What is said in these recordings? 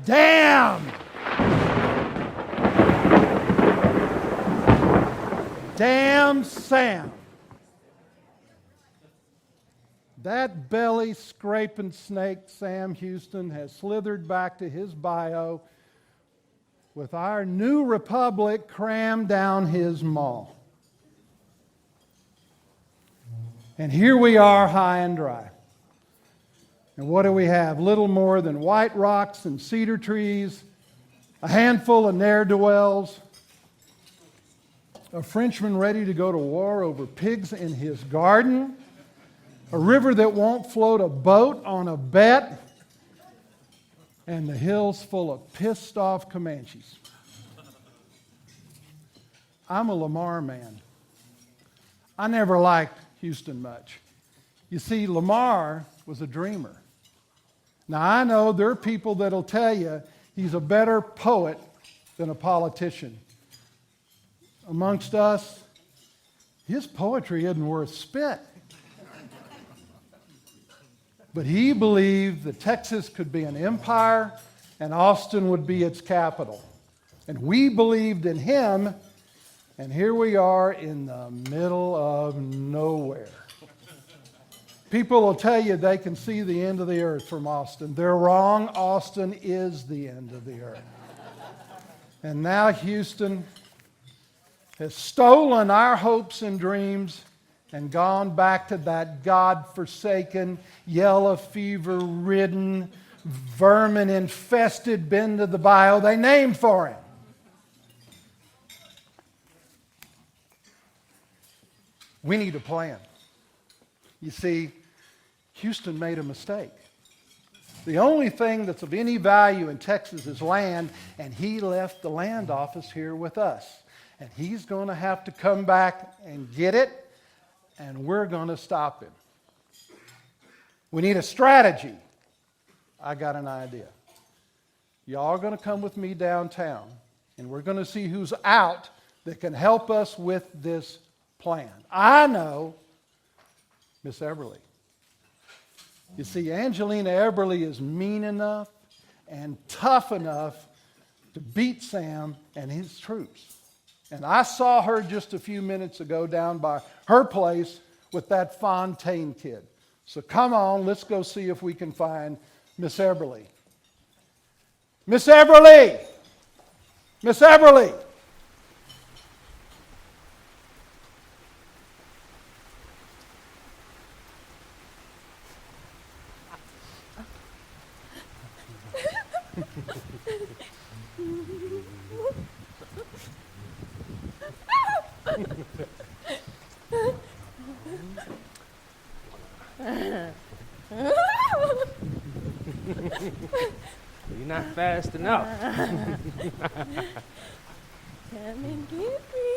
Damn! Damn Sam. That belly-scraping snake, Sam Houston, has slithered back to his bio with our new republic crammed down his maw. And here we are, high and dry. And what do we have? Little more than white rocks and cedar trees, a handful of ne'er-do-wells, a Frenchman ready to go to war over pigs in his garden, a river that won't float a boat on a bet, and the hills full of pissed-off Comanches. I'm a Lamar man. I never liked Houston much. You see, Lamar was a dreamer. Now, I know there are people that'll tell you he's a better poet than a politician. Amongst us, his poetry isn't worth spit. But he believed that Texas could be an empire and Austin would be its capital. And we believed in him, and here we are in the middle of nowhere. People will tell you they can see the end of the earth from Austin. They're wrong. Austin is the end of the earth. And now Houston has stolen our hopes and dreams and gone back to that God-forsaken, yellow fever-ridden, vermin-infested bend of the bayou they named for him. We need a plan. You see, Houston made a mistake. The only thing that's of any value in Texas is land, and he left the land office here with us. And he's going to have to come back and get it, and we're going to stop him. We need a strategy. I got an idea. Y'all are going to come with me downtown, and we're going to see who's out that can help us with this plan. I know Miss Eberly. You see, Angelina Eberly is mean enough and tough enough to beat Sam and his troops. And I saw her just a few minutes ago down by her place with that Fontaine kid. So come on, let's go see if we can find Miss Eberly. Miss Eberly! Miss Eberly! You're not fast enough. Come and get me.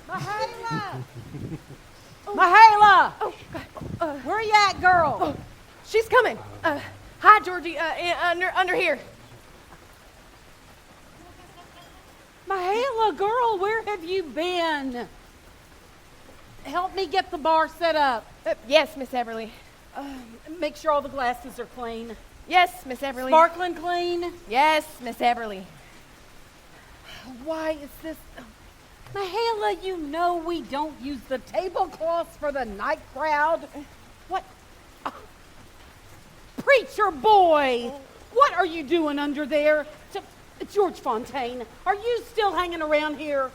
Mahala! Mahala! Oh, God. Where you at, girl? Oh, she's coming. Hi, Georgie. Under here. Mahala, girl, where have you been? Help me get the bar set up. Yes, Miss Eberly. Make sure all the glasses are clean. Yes, Miss Eberly. Sparkling clean. Yes, Miss Eberly. Why is this... Mahala, you know we don't use the tablecloths for the night crowd. What? Preacher boy! What are you doing under there? George Fontaine, are you still hanging around here?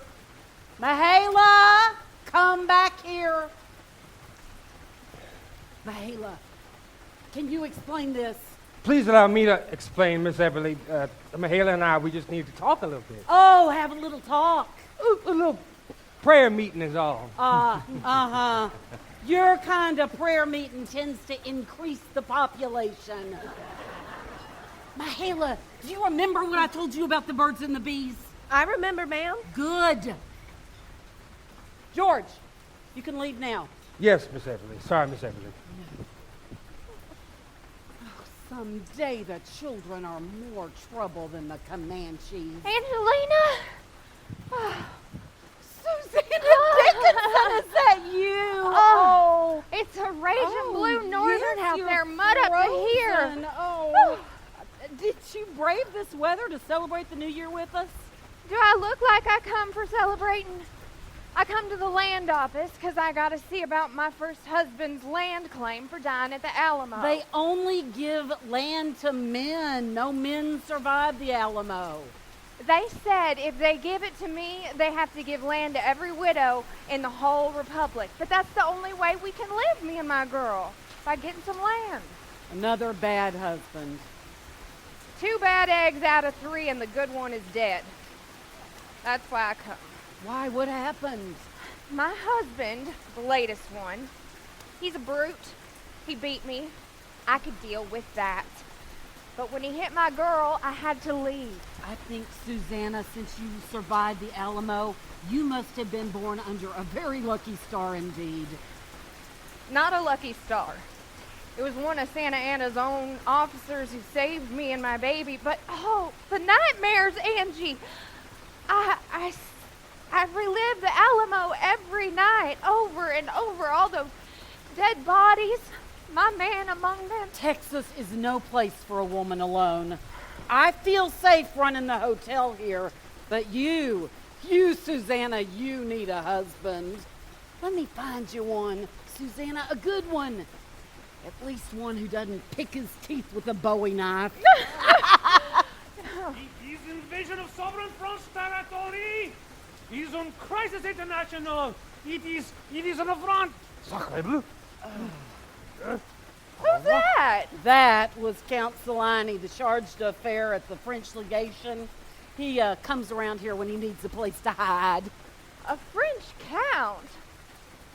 Mahala, come back here. Mahala, can you explain this? Please allow me to explain, Miss Eberly. Mahala and I, we just need to talk a little bit. Oh, have a little talk. A little prayer meeting is all. Uh-huh. Your kind of prayer meeting tends to increase the population. Mahala, do you remember what I told you about the birds and the bees? I remember, ma'am. Good. George, you can leave now. Yes, Miss Eberly. Sorry, Miss Eberly. Someday the children are more trouble than the Comanches. Angelina? Susanna Dickinson, is that you? Oh, it's a raging blue northern yes, out you're there, mud up to here. frozen. Oh. Did you brave this weather to celebrate the new year with us? Do I look like I come for celebrating? I come to the land office because I got to see about my first husband's land claim for dying at the Alamo. They only give land to men. No men survive the Alamo. They said if they give it to me, they have to give land to every widow in the whole republic. But that's the only way we can live, me and my girl, by getting some land. Another bad husband. 2 bad eggs out of 3 and the good one is dead. That's why I come. Why? What happened? My husband, the latest one, he's a brute. He beat me. I could deal with that. But when he hit my girl, I had to leave. I think, Susanna, since you survived the Alamo, you must have been born under a very lucky star indeed. Not a lucky star. It was one of Santa Anna's own officers who saved me and my baby. But, oh, the nightmares, Angie. I relive the Alamo every night, over and over, all those dead bodies, my man among them. Texas is no place for a woman alone. I feel safe running the hotel here, but you, Susanna, you need a husband. Let me find you one, Susanna, a good one. At least one who doesn't pick his teeth with a Bowie knife. It is invasion of sovereign French territory. It is on crisis international. It is an affront. Sacre bleu. Who's that? That was Count Celani, the charge d'affaires at the French legation. He comes around here when he needs a place to hide. A French count?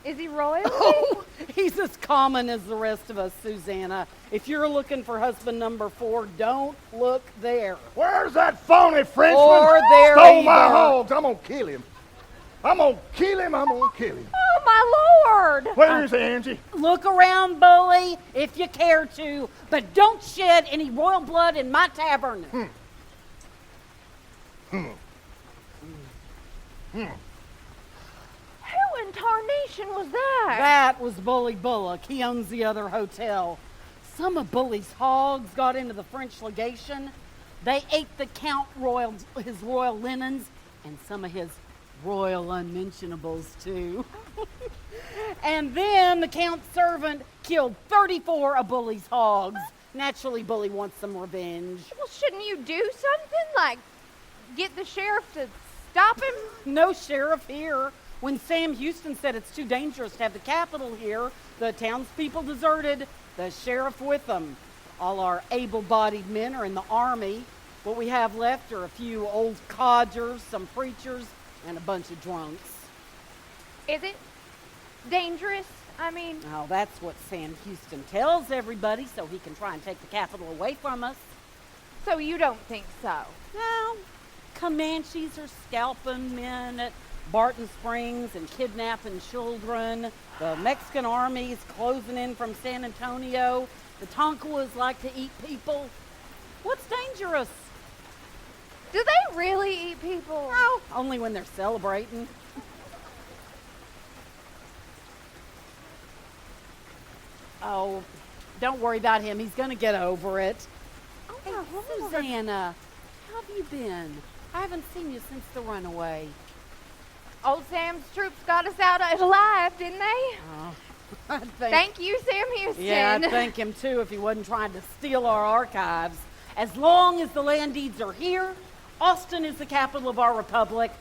Is he royalty? Oh, he's as common as the rest of us, Susanna. If you're looking for husband number 4, don't look there. Where's that phony Frenchman? Or there Stole my either. hogs. I'm gonna kill him. I'm gonna kill him. Oh, my Lord! Where is Angie? Look around, bully, if you care to, but don't shed any royal blood in my tavern. Who in tarnation was that? That was Bully Bullock. He owns the other hotel. Some of Bully's hogs got into the French legation. They ate the Count his royal linens, and some of his royal unmentionables, too. And then the Count's servant killed 34 of Bully's hogs. Naturally, Bully wants some revenge. Well, shouldn't you do something? Like, get the sheriff to stop him? No sheriff here. When Sam Houston said it's too dangerous to have the Capitol here, the townspeople deserted, the sheriff with them. All our able-bodied men are in the army. What we have left are a few old codgers, some preachers, and a bunch of drunks. Is it dangerous? I mean, Now, that's what Sam Houston tells everybody so he can try and take the Capitol away from us. so you don't think so? Now, Comanches are scalping men at Barton Springs and kidnapping children. The Mexican army is closing in from San Antonio. The Tonkawas like to eat people. What's dangerous? Do they really eat people? Oh, only when they're celebrating. Oh, don't worry about him. He's going to get over it. Oh, Hey, my Lord. Susanna, how have you been? I haven't seen you since the runaway. Old Sam's troops got us out alive, didn't they? I Thank you, Sam Houston. Yeah, I'd thank him too if he wasn't trying to steal our archives. As long as the land deeds are here, Austin is the capital of our republic,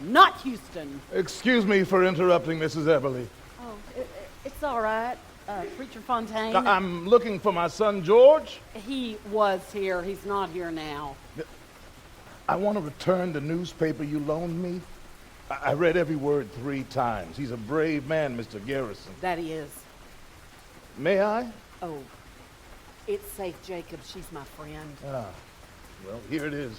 not Houston. Excuse me for interrupting, Mrs. Eberly. Oh, it's all right. Preacher Fontaine. I'm looking for my son George. He was here. He's not here now. I want to return the newspaper you loaned me. I read every word 3 times. He's a brave man, Mr. Garrison. That he is. May I? Oh, it's safe, Jacob. She's my friend. Well, here it is.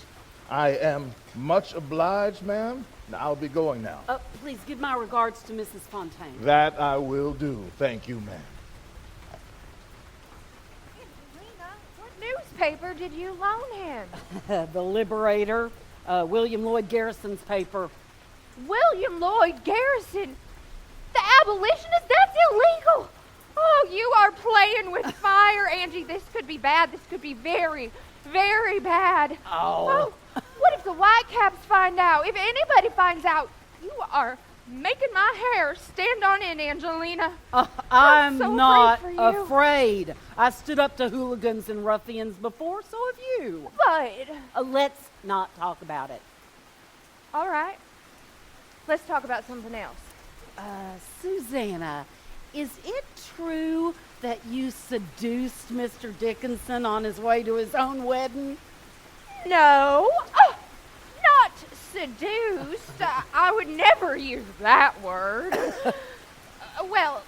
I am much obliged, ma'am. Now, I'll be going now. Please give my regards to Mrs. Fontaine. That I will do. Thank you, ma'am. Angelina, what newspaper did you loan him? The Liberator, William Lloyd Garrison's paper. William Lloyd Garrison? The abolitionist? That's illegal! Oh, you are playing with fire, Angie. This could be bad. This could be very, Very bad. Oh. What if the Whitecaps find out? If anybody finds out, you are making my hair stand on end, Angelina. I'm so not afraid for you. afraid. I stood up to hooligans and ruffians before, so have you. But, Let's not talk about it. all right. Let's talk about something else. Susanna, is it true that you seduced Mr. Dickinson on his way to his own wedding? No, not seduced. I would never use that word. Well,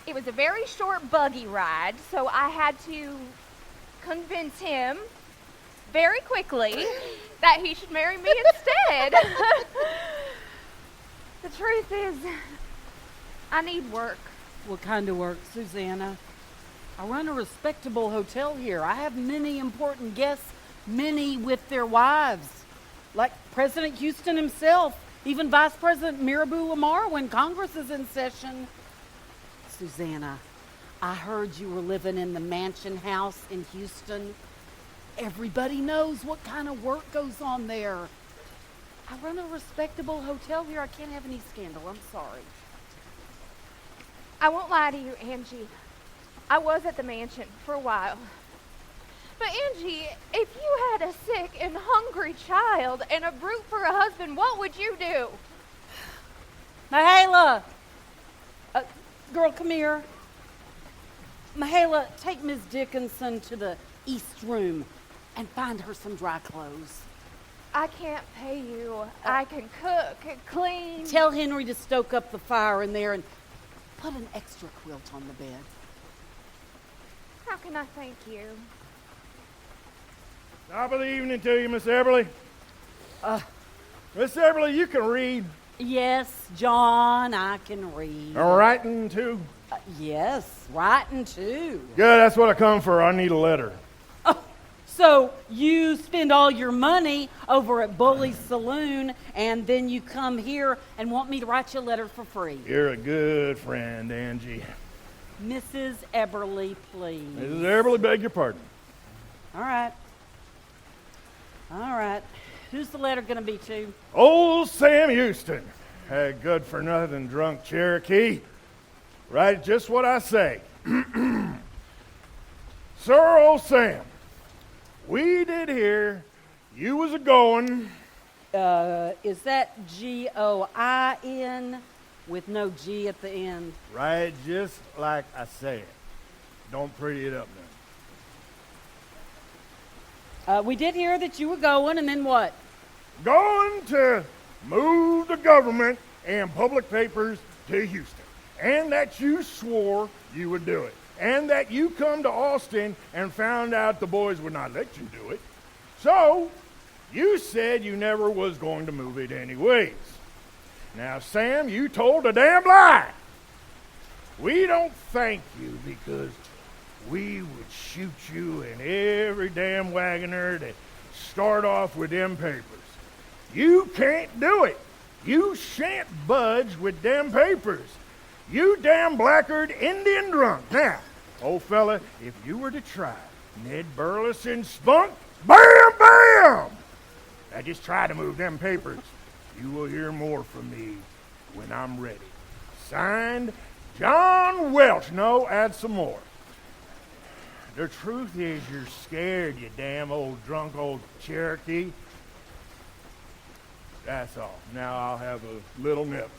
it was a very short buggy ride, so I had to convince him very quickly that he should marry me instead. The truth is, I need work. What kind of work, Susanna? I run a respectable hotel here. I have many important guests, many with their wives, like President Houston himself, even Vice President Mirabeau Lamar when Congress is in session. Susanna, I heard you were living in the mansion house in Houston. Everybody knows what kind of work goes on there. I run a respectable hotel here. I can't have any scandal. I'm sorry. I won't lie to you, Angie. I was at the mansion for a while. But Angie, if you had a sick and hungry child and a brute for a husband, what would you do? Mahala! Girl, come here. Mahala, take Miss Dickinson to the East Room and find her some dry clothes. I can't pay you. I can cook and clean. Tell Henry to stoke up the fire in there and put an extra quilt on the bed. How can I thank you? Top of the evening to you, Miss Eberly. Miss Eberly, you can read. Yes, John, I can read. Writing, too. Yes, writing too. Good, that's what I come for. I need a letter. So you spend all your money over at Bully's Saloon, and then you come here and want me to write you a letter for free. You're a good friend, Angie. Mrs. Eberly, please. Mrs. Eberly, beg your pardon. All right. All right. Who's the letter going to be to? Old Sam Houston, that good-for-nothing drunk Cherokee. Right, just what I say. Sir, old Sam, we did hear you was a-going. Is that G-O-I-N with no G at the end? Right, just like I said. Don't pretty it up now. We did hear that you were going, and then what? Going to move the government and public papers to Houston. And that you swore you would do it. And that you come to Austin and found out the boys would not let you do it. So, you said you never was going to move it anyways. Now, Sam, you told a damn lie. We don't thank you because we would shoot you and every damn wagoner that start off with them papers. You can't do it. You shan't budge with them papers. You damn blackguard Indian drunk. Now, old fella, if you were to try Ned Burleson spunk, bam, bam! Now just try to move them papers. You will hear more from me when I'm ready. Signed, John Welch. No, add some more. The truth is you're scared, you damn old drunk old Cherokee. That's all. Now I'll have a little nip.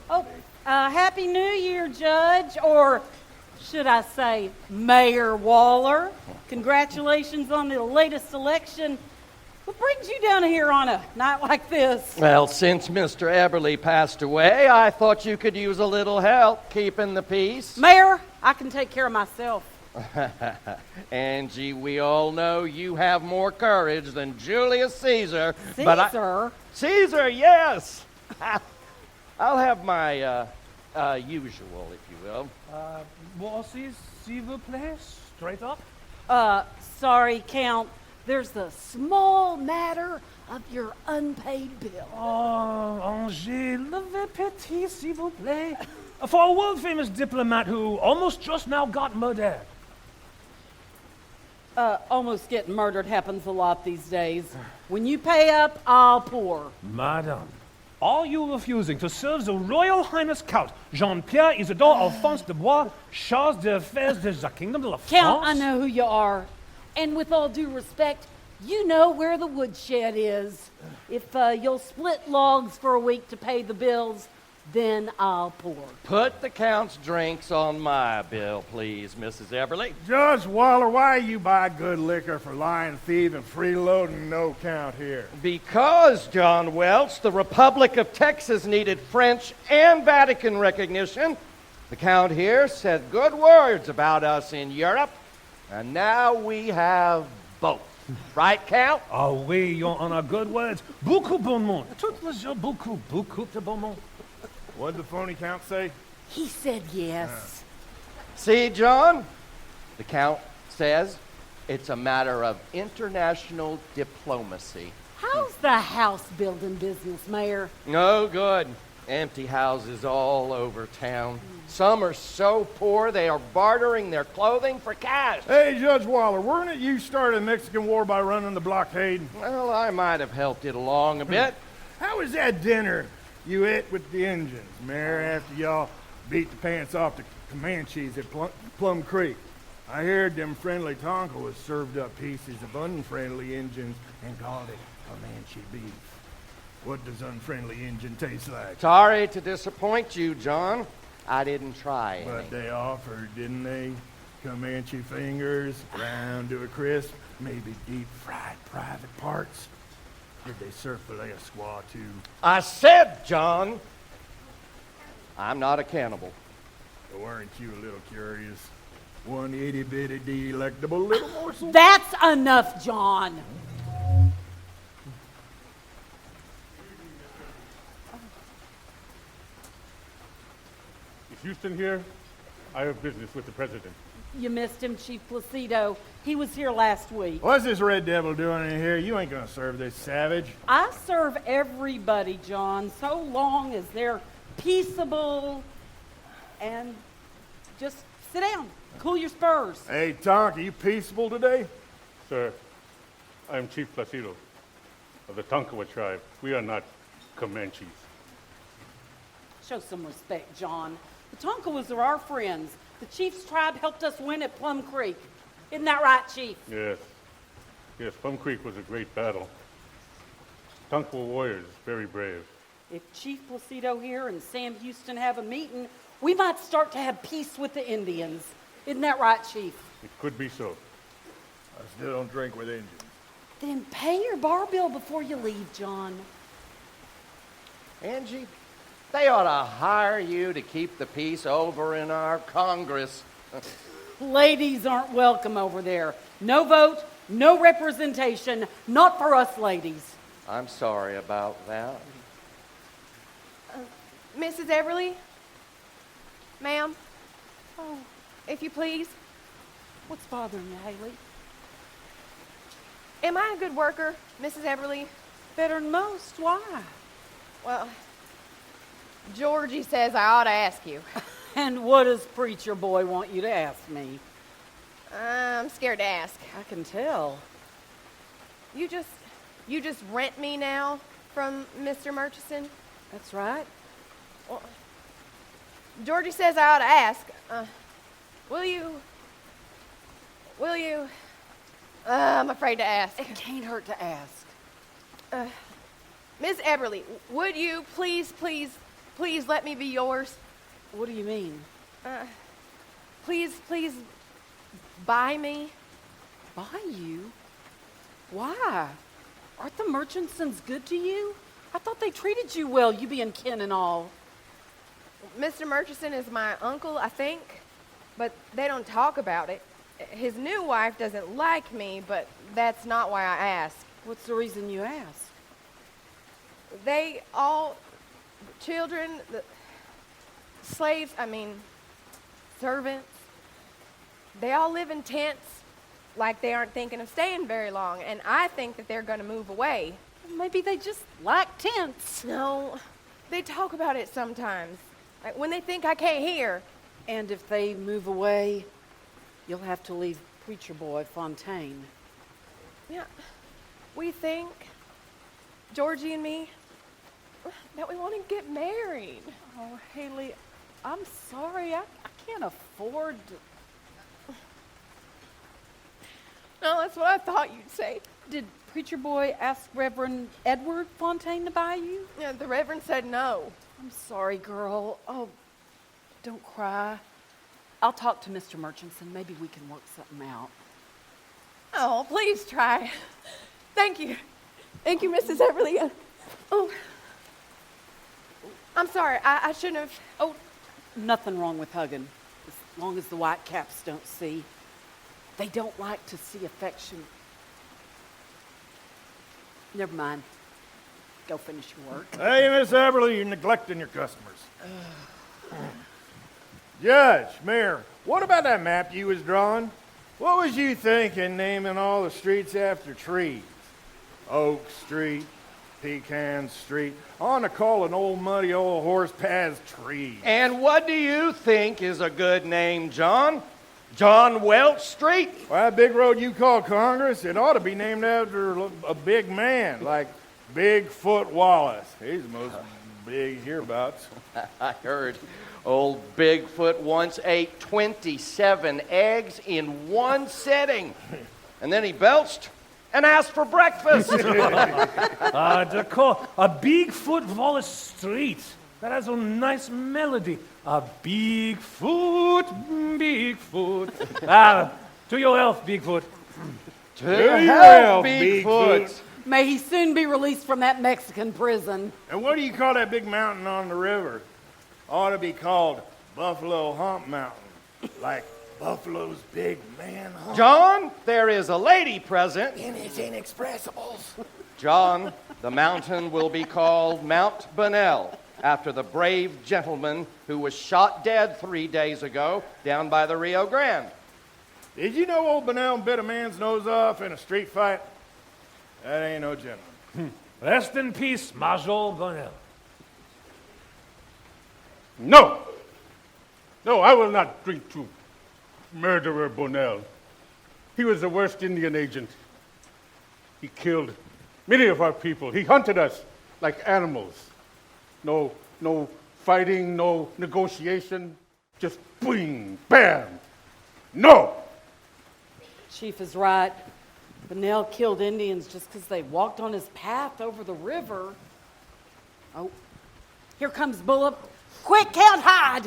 Oh, Happy New Year, Judge, or should I say Mayor Waller. Congratulations on the latest election. What brings you down here on a night like this? Well, since Mr. Eberly passed away, I thought you could use a little help keeping the peace. Mayor, I can take care of myself. Angie, we all know you have more courage than Julius Caesar. Caesar? Caesar, yes. I'll have my usual, if you will. Bosses, s'il vous plaît, straight up. Sorry, Count. There's a small matter of your unpaid bill. Oh, Angers, le petit, s'il vous plaît. For a world-famous diplomat who almost just now got murdered. Almost getting murdered happens a lot these days. When you pay up, I'll pour. Madame, are you refusing to serve the Royal Highness Count Jean-Pierre Isidore Alphonse de Bois, Charles de Fez de the Kingdom de la France? Count, I know who you are. And with all due respect, you know where the woodshed is. If you'll split logs for a week to pay the bills, then I'll pour. Put the Count's drinks on my bill, please, Mrs. Eberly. Judge Waller, why you buy good liquor for lying, thieving, freeloading, no count here? Because, John Welch, the Republic of Texas needed French and Vatican recognition. The Count here said good words about us in Europe, and now we have both. Right, Count? Ah oui, Your Honor, good words. Beaucoup bon monde. Tout le jour, beaucoup de bon monde. What'd the phony count say? He said yes. See, John? The Count says it's a matter of international diplomacy. How's the house building business, Mayor? No good. Empty houses all over town. Some are so poor they are bartering their clothing for cash. Hey, Judge Waller, weren't it you started the Mexican War by running the blockade? Well, I might have helped it along a bit. How was that dinner you ate with the Injuns, Mayor, after y'all beat the pants off the Comanches at Plum Creek? I heard them friendly Tonkawas served up pieces of unfriendly Injuns and called it Comanche beef. What does unfriendly Injun taste like? Sorry to disappoint you, John. I didn't try any. But they offered, didn't they? Comanche fingers, ground to a crisp, maybe deep-fried private parts. Did they serve filet of squaw, too? I said, John, I'm not a cannibal. But weren't you a little curious? One itty-bitty delectable little morsel? That's enough, John. Is Houston here? I have business with the president. You missed him, Chief Placido. He was here last week. What's this red devil doing in here? You ain't gonna serve this savage. I serve everybody, John, so long as they're peaceable and just sit down, cool your spurs. Hey, Tonk, are you peaceable today? Sir, I am Chief Placido of the Tonkawa tribe. We are not Comanches. Show some respect, John. The Tonkawas are our friends. The chief's tribe helped us win at Plum Creek. Isn't that right, Chief? Yes. Yes, Plum Creek was a great battle. Tonkawa warriors, very brave. If Chief Placido here and Sam Houston have a meeting, we might start to have peace with the Indians. Isn't that right, Chief? It could be so. I still don't drink with Indians. Then pay your bar bill before you leave, John. Angie, they ought to hire you to keep the peace over in our Congress. Ladies aren't welcome over there. No vote, no representation, not for us ladies. I'm sorry about that. Mrs. Eberly? Ma'am? Oh, if you please. What's bothering you, Haley? Am I a good worker, Mrs. Eberly? Better than most. Why? Well, Georgie says I ought to ask you. And what does preacher boy want you to ask me? I'm scared to ask. I can tell. You just rent me now from Mr. Murchison? That's right. Well, Georgie says I ought to ask. Will you? I'm afraid to ask. It can't hurt to ask. Miss Eberly, would you please let me be yours? What do you mean? Please buy me. Buy you? Why? Aren't the Murchisons good to you? I thought they treated you well, you being kin and all. Mr. Murchison is my uncle, I think, but they don't talk about it. His new wife doesn't like me, but that's not why I ask. What's the reason you ask? They all, children, slaves, servants, they all live in tents like they aren't thinking of staying very long, and I think that they're going to move away. Maybe they just like tents. No, they talk about it sometimes, like when they think I can't hear. And if they move away, you'll have to leave preacher boy, Fontaine. Yeah, we think, Georgie and me, that we want to get married. Oh, Haley, I'm sorry. I can't afford to. No, that's what I thought you'd say. Did preacher boy ask Reverend Edward Fontaine to buy you? Yeah, the Reverend said no. I'm sorry, girl. Oh, don't cry. I'll talk to Mr. Murchison. Maybe we can work something out. Oh, please try. Thank you. Thank you, Mrs. Eberly. Oh, I'm sorry. I shouldn't have. Oh, Nothing wrong with hugging, as long as the white caps don't see. They don't like to see affection. Never mind. Go finish your work. Hey, Miss Eberly, you're neglecting your customers. Judge, Mayor, what about that map you was drawing? What was you thinking naming all the streets after trees? Oak Street, Pecan Street. I want to call an old muddy old horse paths trees. And what do you think is a good name, John? John Welch Street? Why, that big road you call Congress, it ought to be named after a big man, like Bigfoot Wallace. He's the most big hereabouts. I heard old Bigfoot once ate 27 eggs in one sitting. And then he belched and asked for breakfast. A Bigfoot Wallace Street. That has a nice melody. A Bigfoot, Bigfoot. To your health, Bigfoot. To hell, Bigfoot. Bigfoot. May he soon be released from that Mexican prison. And what do you call that big mountain on the river? Ought to be called Buffalo Hump Mountain, like Buffalo's big man hump. John, there is a lady present. In his inexpressibles. John, the mountain will be called Mount Bunnell, after the brave gentleman who was shot dead 3 days ago down by the Rio Grande. Did you know old Bunnell bit a man's nose off in a street fight? That ain't no gentleman. Rest in peace, Major Bonnell. No! No, I will not drink to murderer Bonnell. He was the worst Indian agent. He killed many of our people. He hunted us like animals. No fighting, no negotiation, just boing, bam. No! Chief is right. Bunnell killed Indians just because they walked on his path over the river. Oh, here comes Bullock. Quick, can't hide.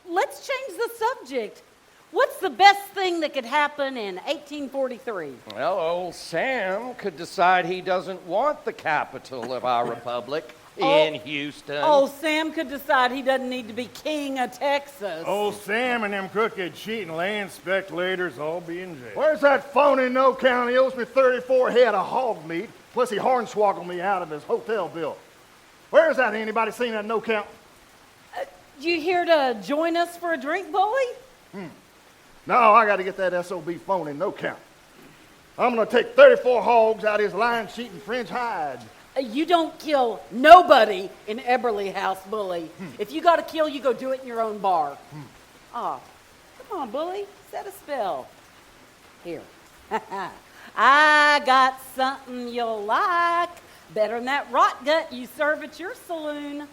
Let's change the subject. What's the best thing that could happen in 1843? Well, old Sam could decide he doesn't want the capital of our republic in Houston. Old Sam could decide he doesn't need to be king of Texas. Old Sam and them crooked cheating land speculators all be in jail. Where's that phony no count? He owes me 34 head of hog meat, plus he hornswoggled me out of his hotel bill. Where's that? Anybody seen that no count? You here to join us for a drink, Bully? No, I got to get that SOB phony no count. I'm going to take 34 hogs out of his lion sheet and French hide. You don't kill nobody in Eberly House, Bully. If you got to kill, you go do it in your own bar. Oh, come on, Bully. Set a spell. Here. I got something you'll like. Better than that rot gut you serve at your saloon.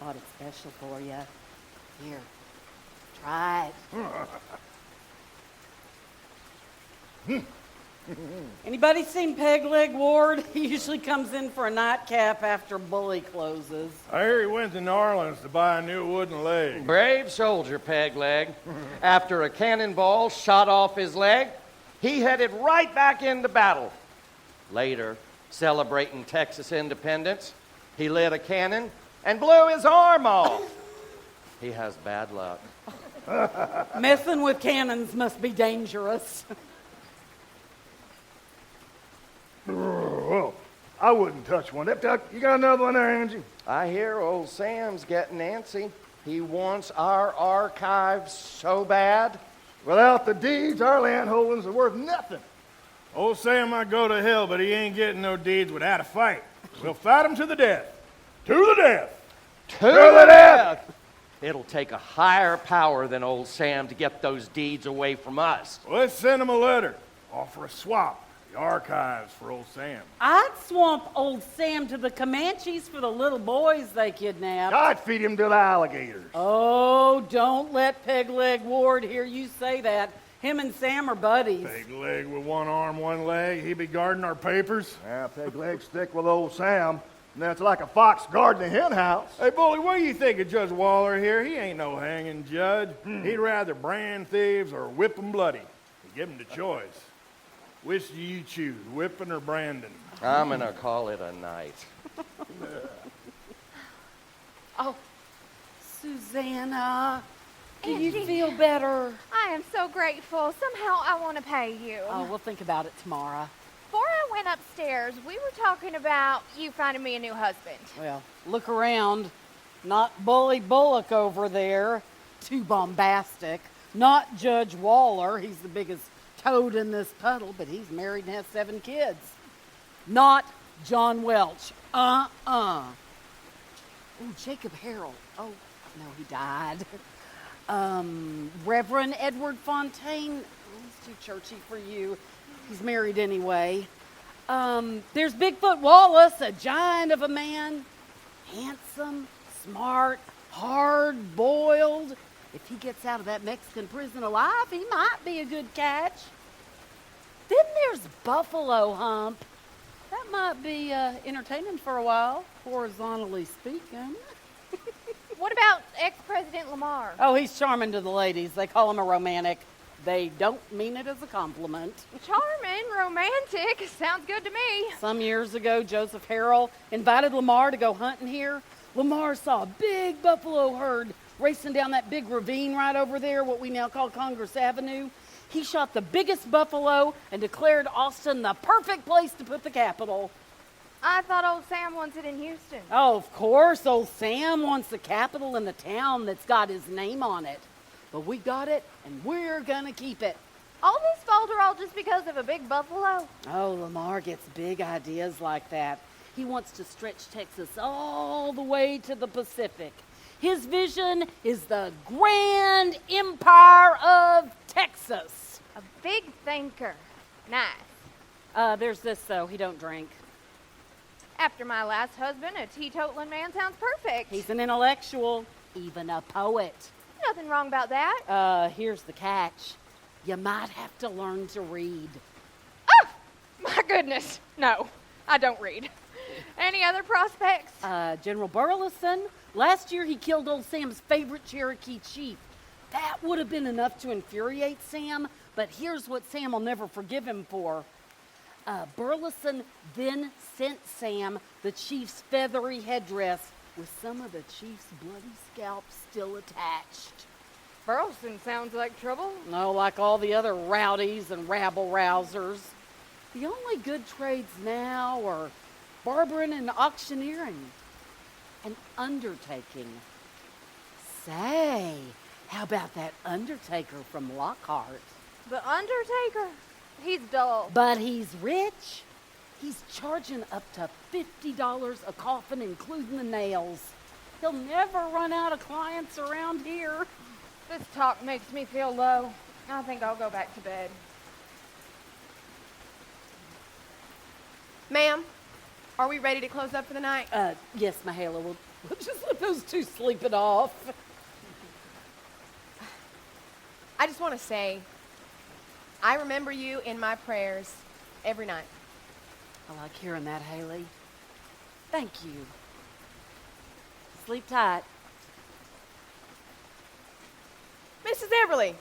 Bought it special for you. Here. Try it. Anybody seen Peg Leg Ward? He usually comes in for a nightcap after Bully closes. I hear he went to New Orleans to buy a new wooden leg. Brave soldier, Pegleg. After a cannonball shot off his leg, he headed right back into battle. Later, celebrating Texas independence, he lit a cannon and blew his arm off. He has bad luck. Messing with cannons must be dangerous. Well, I wouldn't touch one. You got another one there, Angie? I hear old Sam's getting antsy. He wants our archives so bad. Without the deeds, our land holdings are worth nothing. Old Sam might go to hell, but he ain't getting no deeds without a fight. We'll fight him to the death. To the death. To the death! It'll take a higher power than old Sam to get those deeds away from us. Well, let's send him a letter. Offer a swap. The archives for old Sam. I'd swamp old Sam to the Comanches for the little boys they kidnapped. I'd feed him to the alligators. Oh, don't let Pegleg Ward hear you say that. Him and Sam are buddies. Big leg with one arm, one leg. He be guarding our papers. Yeah, peg leg stick with old Sam. And that's like a fox guarding a hen house. Hey, Bully, what do you think of Judge Waller here? He ain't no hanging judge. He'd rather brand thieves or whip 'em bloody. He give 'em the choice. Which do you choose, whipping or branding? I'm gonna call it a night. Oh, Susanna, do you Angie. feel better? I am so grateful. Somehow I want to pay you. Oh, we'll think about it tomorrow. Before I went upstairs, we were talking about you finding me a new husband. Well, look around. Not Bully Bullock over there. Too bombastic. Not Judge Waller. He's the biggest toad in this puddle, but he's married and has 7 kids. Not John Welch. Oh, Jacob Harrell. Oh, no, he died. Reverend Edward Fontaine. Oh, he's too churchy for you. He's married anyway. There's Bigfoot Wallace, a giant of a man. Handsome, smart, hard-boiled. If he gets out of that Mexican prison alive, he might be a good catch. Then there's Buffalo Hump. That might be entertaining for a while, horizontally speaking. What about ex-President Lamar? Oh, he's charming to the ladies. They call him a romantic. They don't mean it as a compliment. Charming, romantic. Sounds good to me. Some years ago, Joseph Harrell invited Lamar to go hunting here. Lamar saw a big buffalo herd racing down that big ravine right over there, what we now call Congress Avenue. He shot the biggest buffalo and declared Austin the perfect place to put the Capitol. I thought old Sam wants it in Houston. Oh, of course, old Sam wants the Capitol in the town that's got his name on it. But we got it, and we're gonna keep it. All this folderol just because of a big buffalo? Oh, Lamar gets big ideas like that. He wants to stretch Texas all the way to the Pacific. His vision is the grand empire of Texas. A big thinker. Nice. There's this, though. He don't drink. After my last husband, a teetotaling man sounds perfect. He's an intellectual, even a poet. Nothing wrong about that. Here's the catch. You might have to learn to read. Oh, my goodness. No, I don't read. Any other prospects? General Burleson. Last year he killed old Sam's favorite Cherokee chief. That would have been enough to infuriate Sam, but here's what Sam will never forgive him for. Burleson then sent Sam the chief's feathery headdress with some of the chief's bloody scalp still attached. Burleson sounds like trouble. No, like all the other rowdies and rabble-rousers. The only good trades now are barbering and auctioneering and undertaking. Say, how about that undertaker from Lockhart? The Undertaker? He's dull. But he's rich. He's charging up to $50 a coffin, including the nails. He'll never run out of clients around here. This talk makes me feel low. I think I'll go back to bed. Ma'am, are we ready to close up for the night? Yes, Mahala, we'll just let those two sleep it off. I just want to say, I remember you in my prayers every night. I like hearing that, Haley. Thank you. Sleep tight. Mrs. Eberly,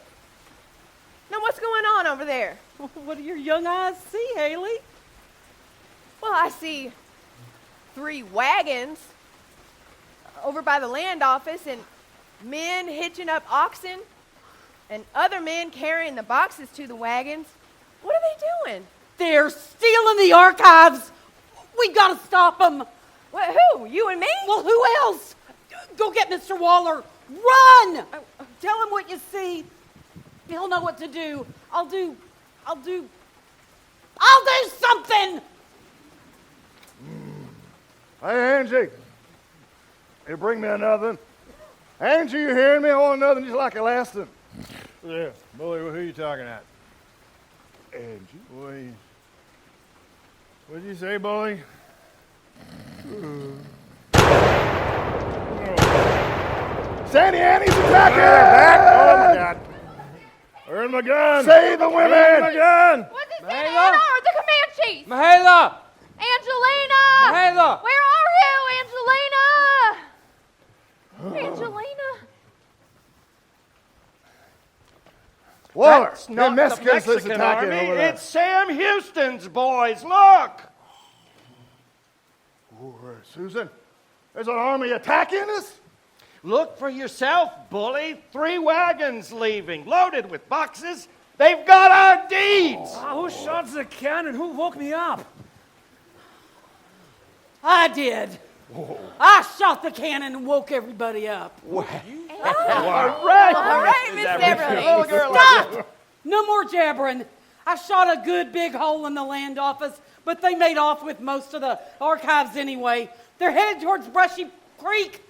now what's going on over there? What do your young eyes see, Haley? Well, I see 3 wagons over by the land office and men hitching up oxen and other men carrying the boxes to the wagons. What are they doing? They're stealing the archives. We gotta stop them. What, who? You and me? Well, who else? Go get Mr. Waller. Run! Tell him what you see. He'll know what to do. I'll do something! Hey, Angie. You bring me another? Ain't you hearing me? I want nothing just like the last one. Yeah, Bully, who are you talking at? Angie. Boy, what'd you say, Bully? Sandy Annie's attacking! Back! Oh, my God. Earn my gun! Save the women! Earn my gun! Was it Mahela? Anna or the Comanches? Mahela! Angelina! Mahela! Where are you, Angelina? Angelina? Waller, That's not the Mexicans is Mexican attacking army. over there. It's Sam Houston's boys. Look. Susan, there's an army attacking us? Look for yourself, bully. 3 wagons leaving, loaded with boxes. They've got our deeds. Who shot the cannon? Who woke me up? I did. I shot the cannon and woke everybody up. All right. All right, Miss Eberly. Stop! No more jabbering. I shot a good big hole in the land office, but they made off with most of the archives anyway. They're headed towards Brushy Creek.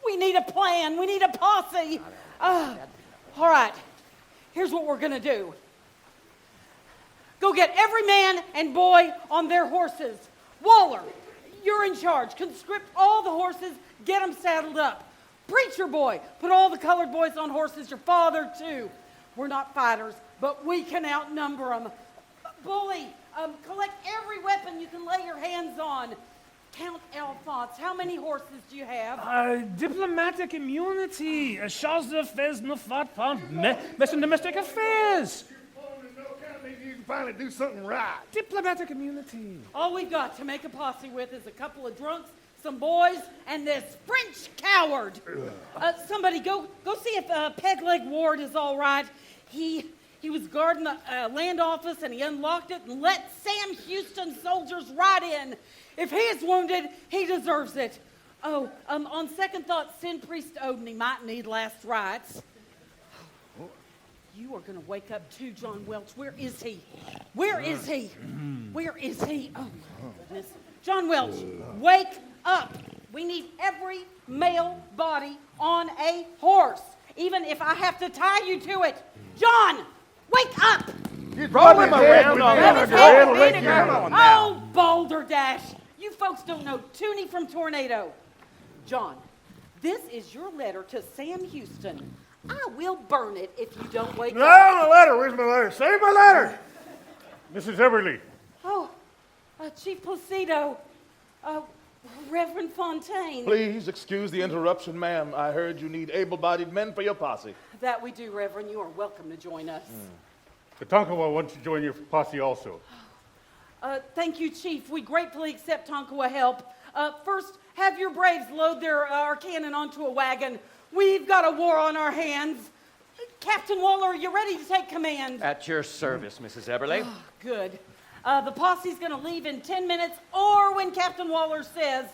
We need a plan. We need a posse. All right. Here's what we're going to do. Go get every man and boy on their horses. Waller, you're in charge. Conscript all the horses. Get them saddled up. Preacher boy, put all the colored boys on horses. Your father, too. We're not fighters, but we can outnumber them. Bully, collect every weapon you can lay your hands on. Count Alphonse. How many horses do you have? Diplomatic immunity. Charles de Fez ne fought pas. Mission domestic affairs. Maybe you can finally do something right. Diplomatic immunity. All we've got to make a posse with is a couple of drunks, some boys, and this French coward. Somebody go see if Pegleg Ward is all right. He was guarding the land office, and he unlocked it and let Sam Houston soldiers right in. If he is wounded, he deserves it. Oh, on second thought, send Priest Odin. He might need last rites. You are going to wake up too, John Welch. Where is he? Where is he? Where is he? Oh, my goodness. John Welch, wake up. We need every male body on a horse, even if I have to tie you to it. John, wake up. Roll him around on Rub that. his head in vinegar. Come on now. Oh, Boulder Dash. You folks don't know Toonie from Tornado. John, this is your letter to Sam Houston. I will burn it if you don't wake No, up. the letter. Where's my letter? Save my letter. Mrs. Eberly, Oh, Chief Placido, Reverend Fontaine. Please excuse the interruption, ma'am. I heard you need able-bodied men for your posse. That we do, Reverend. You are welcome to join us. the Tonkawa wants to join your posse also. Thank you, Chief. We gratefully accept Tonkawa help. First, have your braves load our cannon onto a wagon. We've got a war on our hands. Captain Waller, are you ready to take command? At your service, Mrs. Eberly. Good. The posse's going to leave in 10 minutes or when Captain Waller says.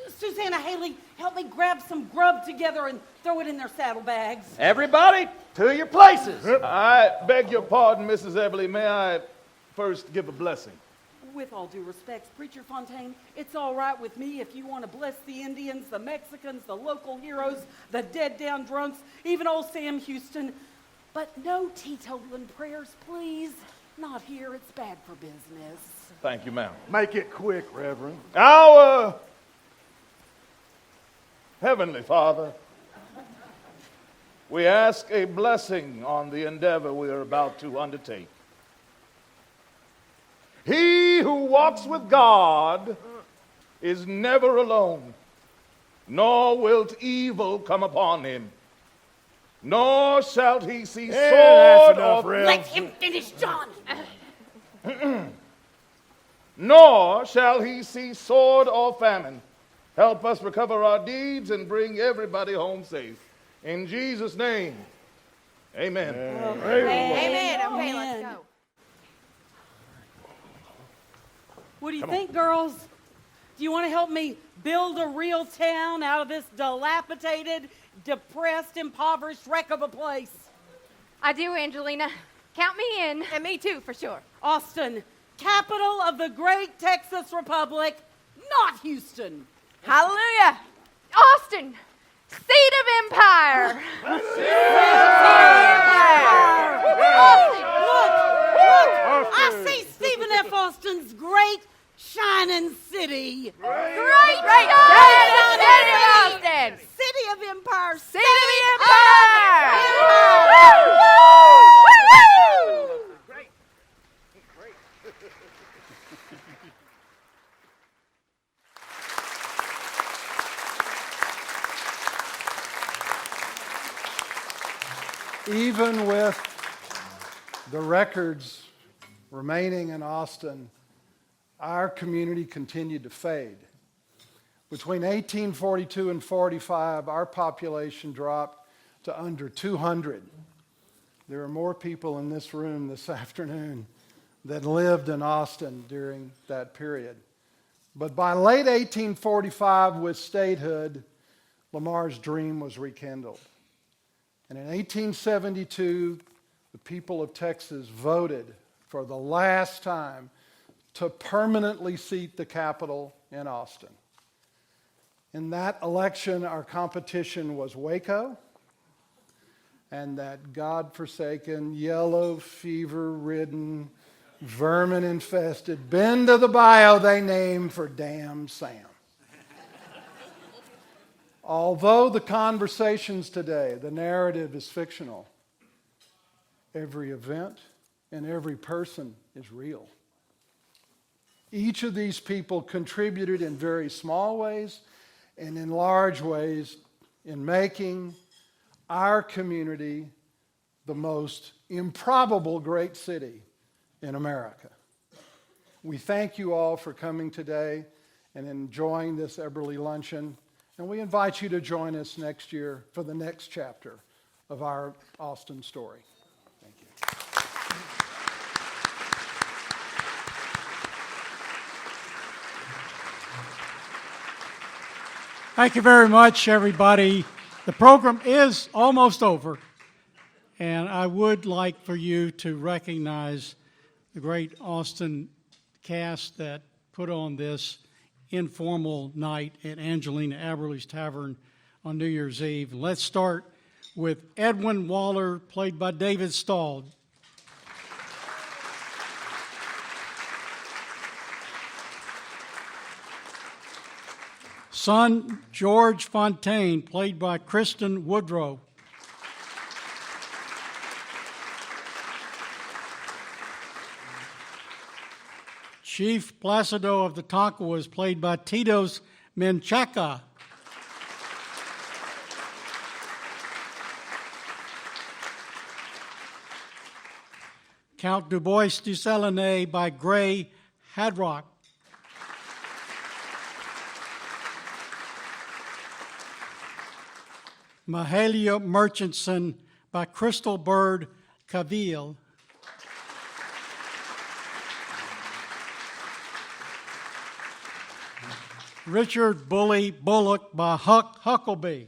Susanna Haley, help me grab some grub together and throw it in their saddlebags. Everybody, to your places. I beg your pardon, Mrs. Eberly. May I first give a blessing? With all due respect, Preacher Fontaine, it's all right with me if you want to bless the Indians, the Mexicans, the local heroes, the dead down drunks, even old Sam Houston. But no teetotaling prayers, please. Not here. It's bad for business. Thank you, ma'am. Make it quick, Reverend. Our Heavenly Father, we ask a blessing on the endeavor we are about to undertake. He who walks with God is never alone, nor wilt evil come upon him, nor shall he see sword enough, or Rev. Let him finish, John. nor shall he see sword or famine. Help us recover our deeds and bring everybody home safe. In Jesus' name, amen. Amen. Okay, Amen. let's go. What do you think, girls? Do you want to help me build a real town out of this dilapidated, depressed, impoverished wreck of a place? I do, Angelina. Count me in. And me too, for sure. Austin, capital of the great Texas Republic, not Houston. Hallelujah. Austin, Seat of Empire. Look, I see Stephen F. Austin's great shining city. Great City of Austin. City of Empire. City of Empire. Even with the records remaining in Austin, our community continued to fade. Between 1842 and 45, our population dropped to under 200. There are more people in this room this afternoon that lived in Austin during that period. But by late 1845, with statehood, Lamar's dream was rekindled. And in 1872, the people of Texas voted for the last time to permanently seat the capital in Austin. In that election, our competition was Waco and that God-forsaken, yellow fever-ridden, vermin-infested bend of the bayou they named for Damn Sam. Although the conversations today, the narrative is fictional, every event and every person is real. Each of these people contributed in very small ways and in large ways in making our community the most improbable great city in America. We thank you all for coming today and enjoying this Eberly Luncheon. And we invite you to join us next year for the next chapter of our Austin story. Thank you. Thank you very much, everybody. The program is almost over, and I would like for you to recognize the great Austin cast that put on this informal night at Angelina Eberly's Tavern on New Year's Eve. Let's start with Edwin Waller, played by David Stahl. Son George Fontaine, played by Kristen Woodrow. Chief Placido of the Tonkawas, played by Titos Menchaca. Count Dubois du Selenay by Gray Hadrock. Mahalia Murchison by Crystal Bird Cavill. Richard Bully Bullock by Huck Huckleby.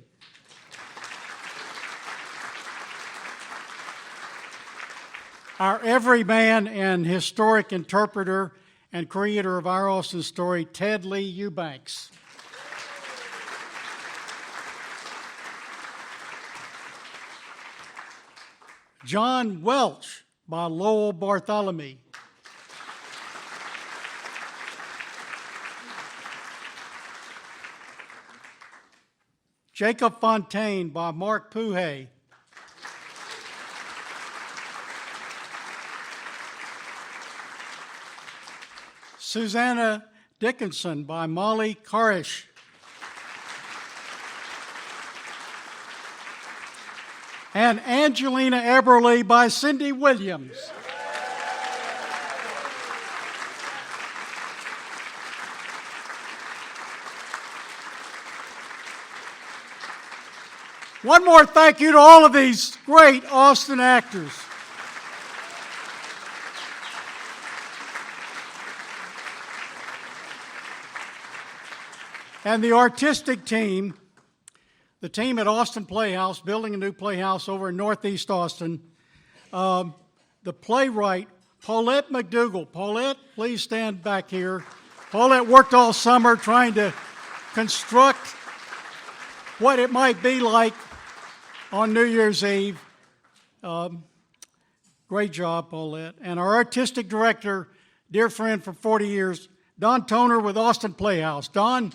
Our everyman and historic interpreter and creator of our Austin story, Ted Lee Eubanks. John Welch by Lowell Bartholomew. Jacob Fontaine by Mark Puhay. Susanna Dickinson by Molly Karish. And Angelina Eberly by Cindy Williams. One more thank you to all of these great Austin actors. And the artistic team, the team at Austin Playhouse, building a new playhouse over in Northeast Austin. The playwright, Paulette McDougall. Paulette, please stand back here. Paulette worked all summer trying to construct what it might be like on New Year's Eve. Great job, Paulette. And our artistic director, dear friend for 40 years, Don Toner with Austin Playhouse. Don,